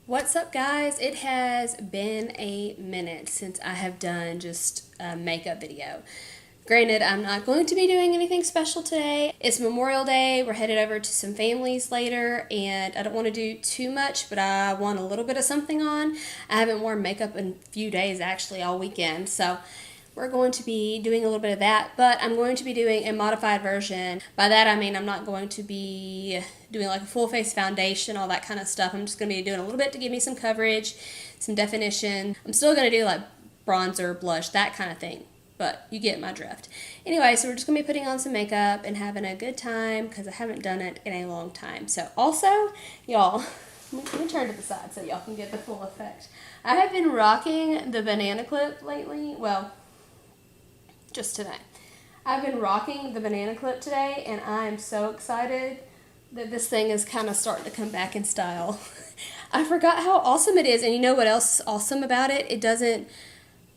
What's up, guys? It has been a minute since I have done just a makeup video. Granted, I'm not going to be doing anything special today. It's Memorial Day. We're headed over to some families later, and I don't want to do too much, but I want a little bit of something on. I haven't worn makeup in a few days, actually, all weekend, so we're going to be doing a little bit of that, but I'm going to be doing a modified version. By that I mean I'm not going to be doing like a full face foundation, all that kind of stuff. I'm just going to be doing a little bit to give me some coverage, some definition. I'm still going to do like bronzer, blush, that kind of thing, but you get my drift. Anyway, so we're just going to be putting on some makeup and having a good time because I haven't done it in a long time. So also, y'all, let me turn to the side so y'all can get the full effect. I have been rocking the banana clip lately. Well, just today. I've been rocking the banana clip today, and I am so excited that this thing is kind of starting to come back in style. I forgot how awesome it is, and you know what else is awesome about it? It doesn't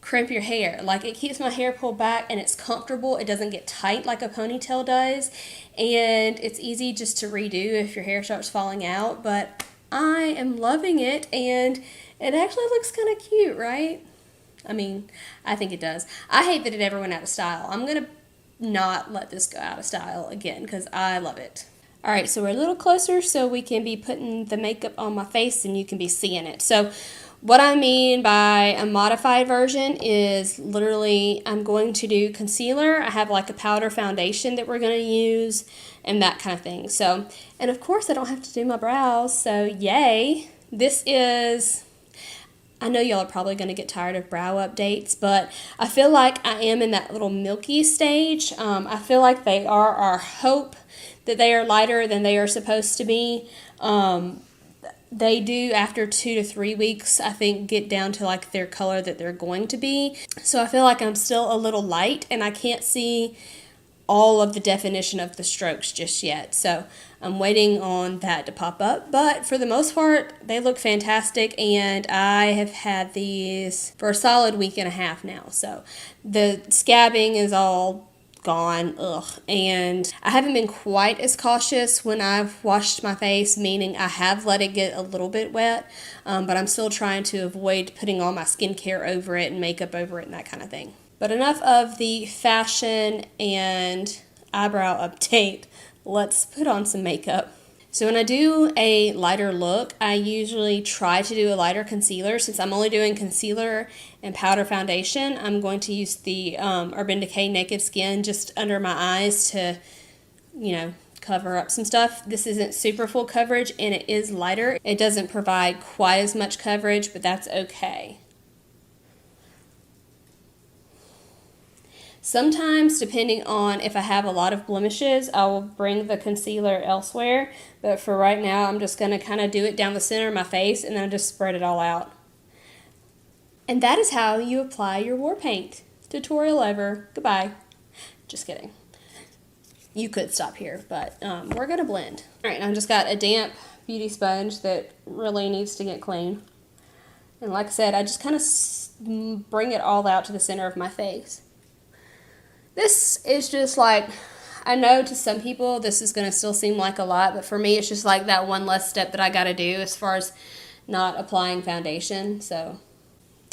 crimp your hair. Like, it keeps my hair pulled back, and it's comfortable. It doesn't get tight like a ponytail does, and it's easy just to redo if your hair starts falling out, but I am loving it, and it actually looks kind of cute, right? I mean, I think it does. I hate that it ever went out of style. I'm going to not let this go out of style again because I love it. Alright, so we're a little closer so we can be putting the makeup on my face and you can be seeing it. So what I mean by a modified version is literally I'm going to do concealer. I have like a powder foundation that we're going to use and that kind of thing. So, and of course I don't have to do my brows, so yay. This is... I know y'all are probably going to get tired of brow updates, but I feel like I am in that little milky stage. I feel like they are our hope that they are lighter than they are supposed to be. They do, after 2 to 3 weeks, I think, get down to like their color that they're going to be. So I feel like I'm still a little light, and I can't see all of the definition of the strokes just yet. So I'm waiting on that to pop up. But for the most part, they look fantastic, and I have had these for a solid week and a half now. So the scabbing is all gone, and I haven't been quite as cautious when I've washed my face, meaning I have let it get a little bit wet, but I'm still trying to avoid putting all my skincare over it and makeup over it and that kind of thing. But enough of the fashion and eyebrow update. Let's put on some makeup. So when I do a lighter look, I usually try to do a lighter concealer. Since I'm only doing concealer and powder foundation, I'm going to use the Urban Decay Naked Skin just under my eyes to, cover up some stuff. This isn't super full coverage, and it is lighter. It doesn't provide quite as much coverage, but that's okay. Sometimes, depending on if I have a lot of blemishes, I will bring the concealer elsewhere. But for right now, I'm just going to kind of do it down the center of my face and then just spread it all out. And that is how you apply your war paint. Tutorial over. Goodbye. Just kidding. You could stop here, but we're going to blend. Alright, I've just got a damp beauty sponge that really needs to get clean. And like I said, I just kind of bring it all out to the center of my face. This is just like, I know to some people this is going to still seem like a lot, but for me it's just like that one less step that I got to do as far as not applying foundation. So,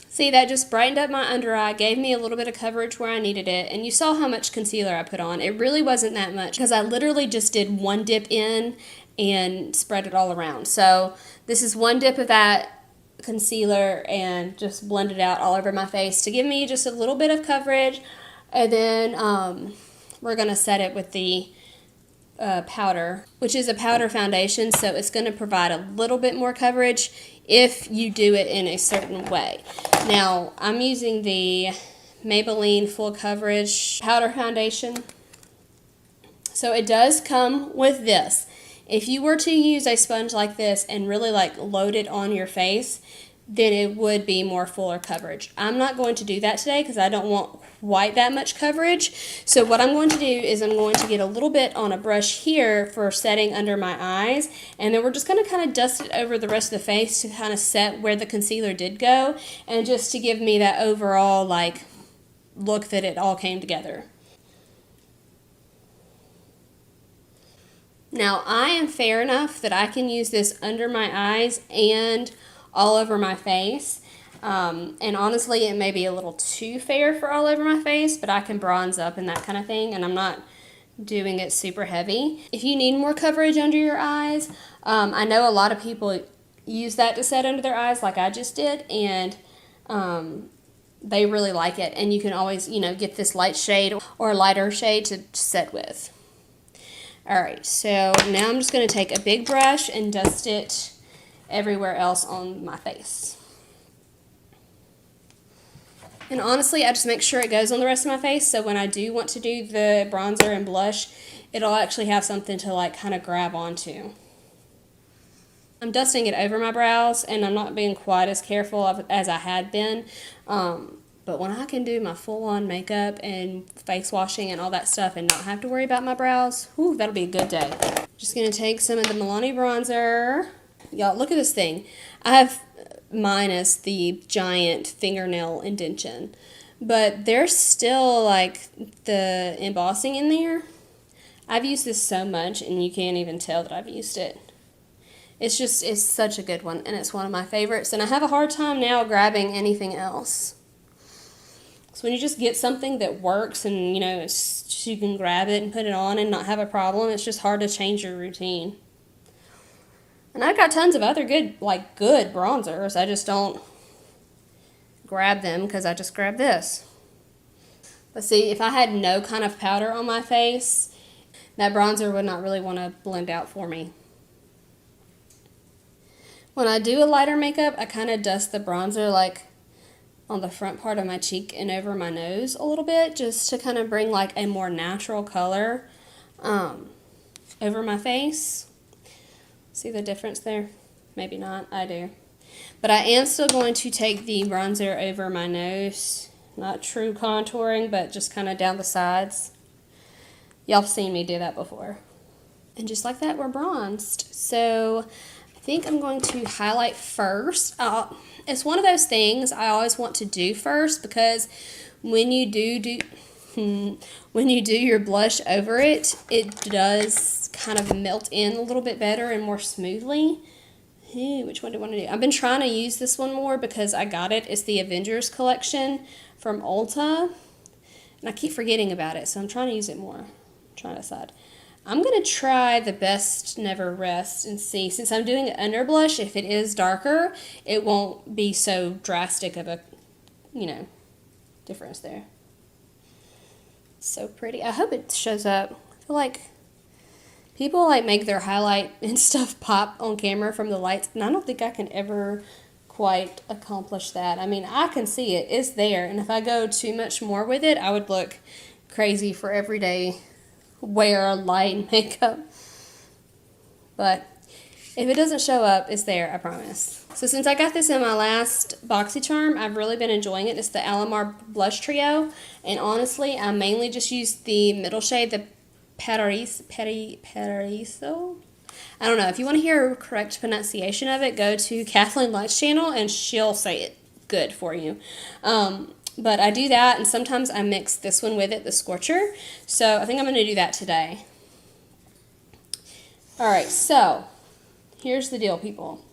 see, that just brightened up my under eye, gave me a little bit of coverage where I needed it, and you saw how much concealer I put on. It really wasn't that much because I literally just did one dip in and spread it all around. So this is one dip of that concealer and just blend it out all over my face to give me just a little bit of coverage. And then we're going to set it with the powder, which is a powder foundation, so it's going to provide a little bit more coverage if you do it in a certain way. Now, I'm using the Maybelline Full Coverage Powder Foundation. So it does come with this. If you were to use a sponge like this and really like load it on your face, then it would be more fuller coverage. I'm not going to do that today because I don't want quite that much coverage. So what I'm going to do is I'm going to get a little bit on a brush here for setting under my eyes, and then we're just going to kind of dust it over the rest of the face to kind of set where the concealer did go, and just to give me that overall like look that it all came together. Now I am fair enough that I can use this under my eyes and all over my face. And honestly, it may be a little too fair for all over my face, but I can bronze up and that kind of thing, and I'm not doing it super heavy. If you need more coverage under your eyes, I know a lot of people use that to set under their eyes like I just did, and they really like it. And you can always, get this light shade or a lighter shade to set with. Alright, so now I'm just going to take a big brush and dust it everywhere else on my face. And honestly, I just make sure it goes on the rest of my face, so when I do want to do the bronzer and blush, it'll actually have something to like kind of grab onto. I'm dusting it over my brows, and I'm not being quite as careful as I had been. But when I can do my full-on makeup and face washing and all that stuff and not have to worry about my brows, whew, that'll be a good day. Just going to take some of the Milani bronzer. Y'all, look at this thing. I have minus the giant fingernail indentation, but there's still like the embossing in there. I've used this so much and you can't even tell that I've used it. It's such a good one, and it's one of my favorites, and I have a hard time now grabbing anything else. So when you just get something that works and you can grab it and put it on and not have a problem, it's just hard to change your routine. And I've got tons of other good bronzers. I just don't grab them because I just grab this. But see, if I had no kind of powder on my face, that bronzer would not really want to blend out for me. When I do a lighter makeup, I kind of dust the bronzer like on the front part of my cheek and over my nose a little bit, just to kind of bring like a more natural color over my face. See the difference there? Maybe not, I do. But I am still going to take the bronzer over my nose. Not true contouring, but just kind of down the sides. Y'all have seen me do that before. And just like that, we're bronzed. So I think I'm going to highlight first. It's one of those things I always want to do first, because when you do your blush over it, it does kind of melt in a little bit better and more smoothly. Which one do I want to do? I've been trying to use this one more because I got it. It's the Avengers collection from Ulta, and I keep forgetting about it, so I'm trying to use it more. I'm trying to decide. I'm going to try the Best Never Rest and see, since I'm doing an under blush, if it is darker, it won't be so drastic of a, difference there. So pretty. I hope it shows up. I feel like people make their highlight and stuff pop on camera from the lights, and I don't think I can ever quite accomplish that. I mean, I can see it. It's there, and if I go too much more with it, I would look crazy for everyday wear, light, and makeup. But if it doesn't show up, it's there, I promise. So since I got this in my last BoxyCharm, I've really been enjoying it. It's the Alamar Blush Trio, and honestly, I mainly just used the middle shade, the Paraiso. I don't know. If you want to hear a correct pronunciation of it, go to Kathleen Light's channel, and she'll say it good for you. But I do that, and sometimes I mix this one with it, the Scorcher. So I think I'm going to do that today. Alright, so here's the deal, people.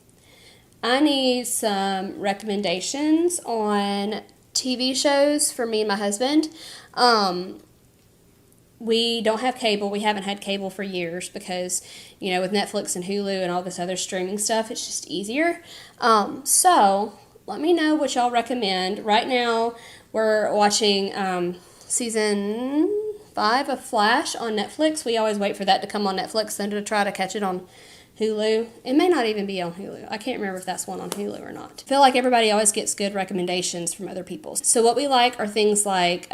I need some recommendations on TV shows for me and my husband. We don't have cable. We haven't had cable for years because, with Netflix and Hulu and all this other streaming stuff, it's just easier. So let me know what y'all recommend. Right now, we're watching season 5 of Flash on Netflix. We always wait for that to come on Netflix then to try to catch it on Hulu. It may not even be on Hulu. I can't remember if that's one on Hulu or not. I feel like everybody always gets good recommendations from other people. So what we like are things like,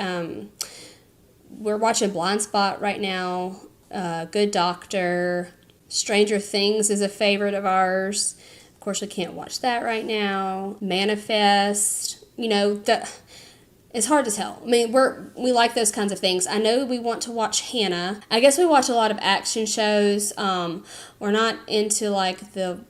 we're watching Blind Spot right now, Good Doctor, Stranger Things is a favorite of ours. Of course, we can't watch that right now. Manifest, it's hard to tell. I mean, we like those kinds of things. I know we want to watch Hannah. I guess we watch a lot of action shows. We're not into the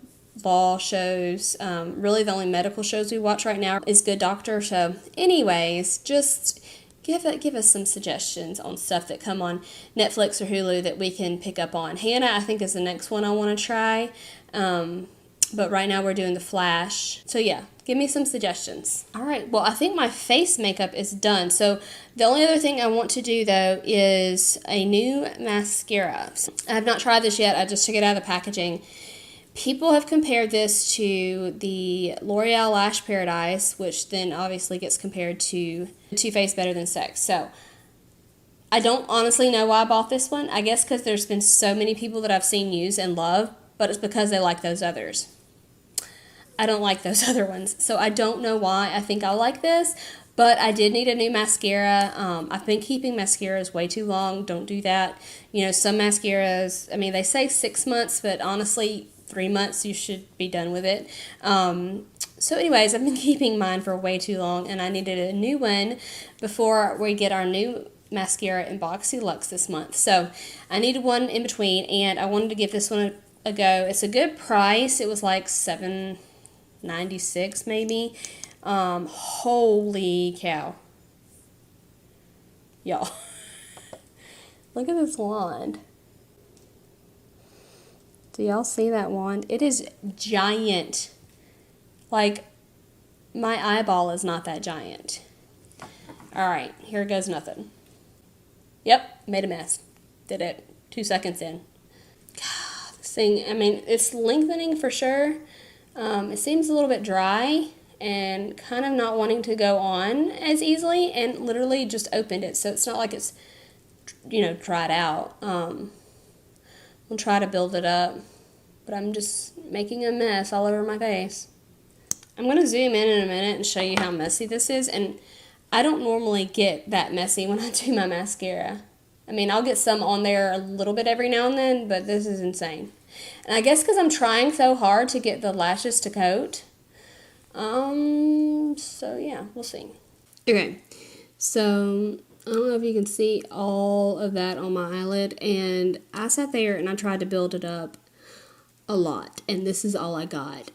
law shows. Really, the only medical shows we watch right now is Good Doctor. So, anyways, just give us some suggestions on stuff that come on Netflix or Hulu that we can pick up on. Hannah, I think, is the next one I want to try. But right now we're doing the flash. So yeah, give me some suggestions. All right, well, I think my face makeup is done. So the only other thing I want to do though is a new mascara. I have not tried this yet. I just took it out of the packaging. People have compared this to the L'Oreal Lash Paradise, which then obviously gets compared to Too Faced Better Than Sex. So I don't honestly know why I bought this one. I guess because there's been so many people that I've seen use and love, but it's because they like those others. I don't like those other ones, so I don't know why I think I'll like this, but I did need a new mascara. I've been keeping mascaras way too long. Don't do that. You know, some mascaras, I mean, they say 6 months, but honestly, 3 months you should be done with it. So anyways, I've been keeping mine for way too long, and I needed a new one before we get our new mascara in Boxy Luxe this month. So I needed one in between, and I wanted to give this one a go. It's a good price. It was like $7.96 maybe. Holy cow. Y'all. Look at this wand. Do y'all see that wand? It is giant. Like, my eyeball is not that giant. Alright, here goes nothing. Yep, made a mess. Did it 2 seconds in. God, this thing, I mean, it's lengthening for sure. It seems a little bit dry and kind of not wanting to go on as easily, and literally just opened it, so it's not like it's, you know, dried out. I'll try to build it up, but I'm just making a mess all over my face. I'm going to zoom in a minute and show you how messy this is, and I don't normally get that messy when I do my mascara. I mean, I'll get some on there a little bit every now and then, but this is insane. And I guess because I'm trying so hard to get the lashes to coat. So yeah, we'll see. Okay, so I don't know if you can see all of that on my eyelid, and I sat there and I tried to build it up a lot, and this is all I got.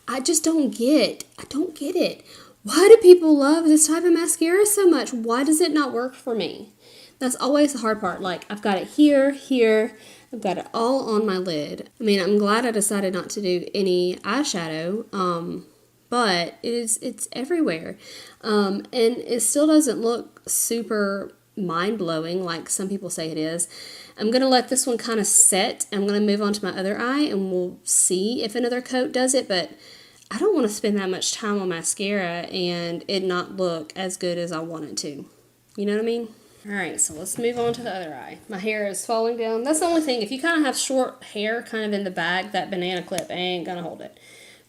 I just don't get it. Why do people love this type of mascara so much? Why does it not work for me? That's always the hard part. Like, I've got it here, I've got it all on my lid. I mean, I'm glad I decided not to do any eyeshadow, but it's everywhere. And it still doesn't look super mind-blowing like some people say it is. I'm going to let this one kind of set. I'm going to move on to my other eye, and we'll see if another coat does it, but I don't want to spend that much time on mascara and it not look as good as I want it to. You know what I mean? Alright, so let's move on to the other eye. My hair is falling down. That's the only thing. If you kind of have short hair kind of in the back, that banana clip ain't going to hold it.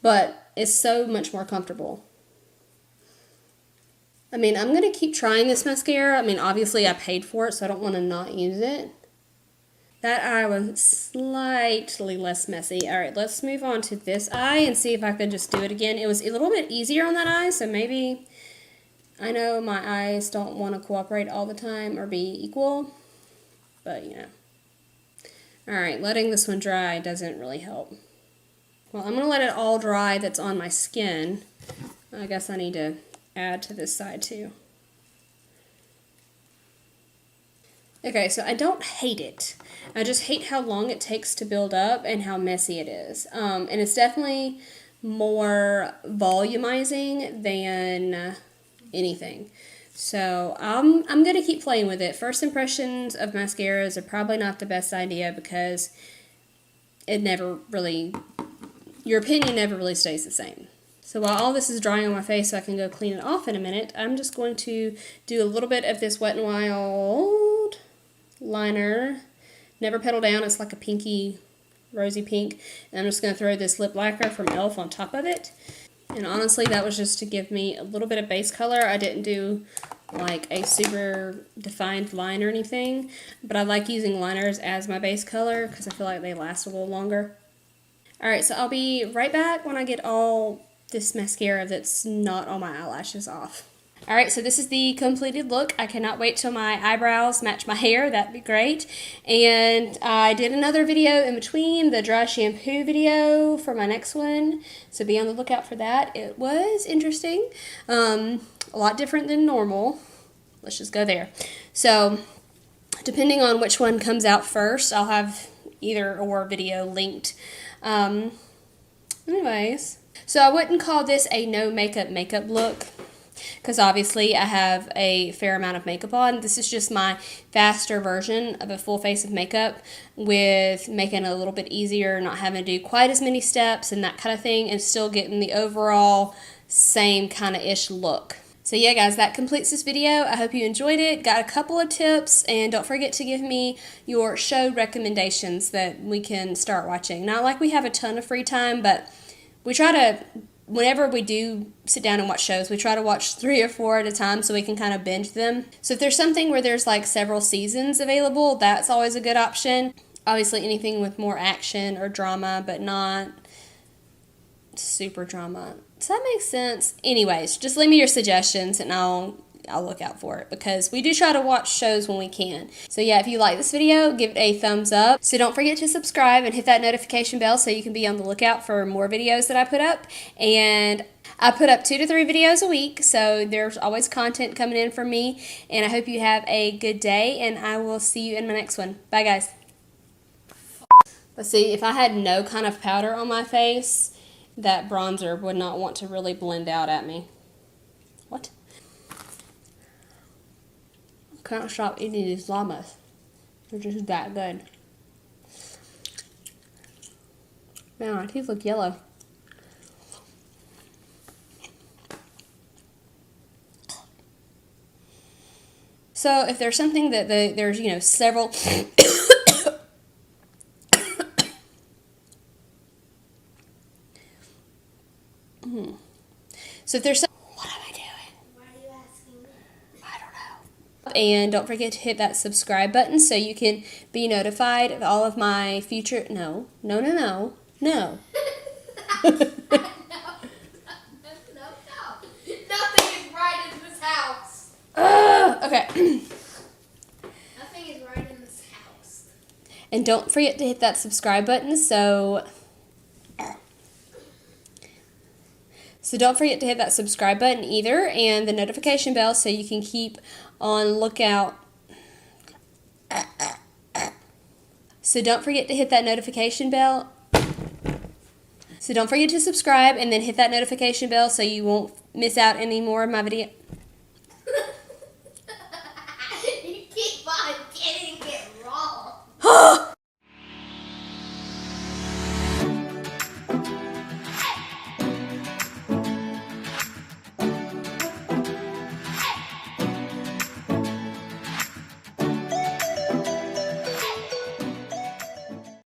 But it's so much more comfortable. I mean, I'm going to keep trying this mascara. I mean, obviously I paid for it, so I don't want to not use it. That eye was slightly less messy. Alright, let's move on to this eye and see if I could just do it again. It was a little bit easier on that eye, so maybe, I know my eyes don't want to cooperate all the time or be equal, but you know. Alright, letting this one dry doesn't really help. Well, I'm going to let it all dry that's on my skin. I guess I need to add to this side too. Okay, so I don't hate it. I just hate how long it takes to build up and how messy it is. And it's definitely more volumizing than anything. So I'm going to keep playing with it. First impressions of mascaras are probably not the best idea because it never really, your opinion never really stays the same. So while all this is drying on my face so I can go clean it off in a minute, I'm just going to do a little bit of this Wet n Wild liner. Never Pedal Down. It's like a pinky, rosy pink. And I'm just going to throw this lip lacquer from e.l.f. on top of it. And honestly, that was just to give me a little bit of base color. I didn't do like a super defined line or anything, but I like using liners as my base color because I feel like they last a little longer. Alright, so I'll be right back when I get all this mascara that's not on my eyelashes off. Alright, so this is the completed look. I cannot wait till my eyebrows match my hair. That'd be great. And I did another video in between, the dry shampoo video for my next one. So be on the lookout for that. It was interesting. A lot different than normal. Let's just go there. So, depending on which one comes out first, I'll have either or video linked. Anyways, so I wouldn't call this a no makeup look, because obviously I have a fair amount of makeup on. This is just my faster version of a full face of makeup, with making it a little bit easier, not having to do quite as many steps and that kind of thing, and still getting the overall same kind of ish look. So yeah, guys, that completes this video. I hope you enjoyed it. Got a couple of tips, and don't forget to give me your show recommendations that we can start watching. Not like we have a ton of free time, but we try to, whenever we do sit down and watch shows, we try to watch 3 or 4 at a time so we can kind of binge them. So if there's something where there's like several seasons available, that's always a good option. Obviously anything with more action or drama, but not super drama. Does that make sense? Anyways, just leave me your suggestions and I'll look out for it, because we do try to watch shows when we can. So yeah, if you like this video, give it a thumbs up. So don't forget to subscribe and hit that notification bell so you can be on the lookout for more videos that I put up. And I put up 2 to 3 videos a week, so there's always content coming in from me. And I hope you have a good day, and I will see you in my next one. Bye, guys. Let's see, if I had no kind of powder on my face, that bronzer would not want to really blend out at me. What? I can't stop eating these llamas. They're just that good. Man, my teeth look yellow. So if there's something that there's, you know, several... So if there's some... What am I doing? Why are you asking me? I don't know. And don't forget to hit that subscribe button so you can be notified of all of my future... No. No. Nothing is right in this house. Okay. Nothing is right in this house. And don't forget to hit that subscribe button So don't forget to hit that subscribe button either, and the notification bell so you can keep on lookout. So don't forget to hit that notification bell. So don't forget to subscribe and then hit that notification bell so you won't miss out any more of my video.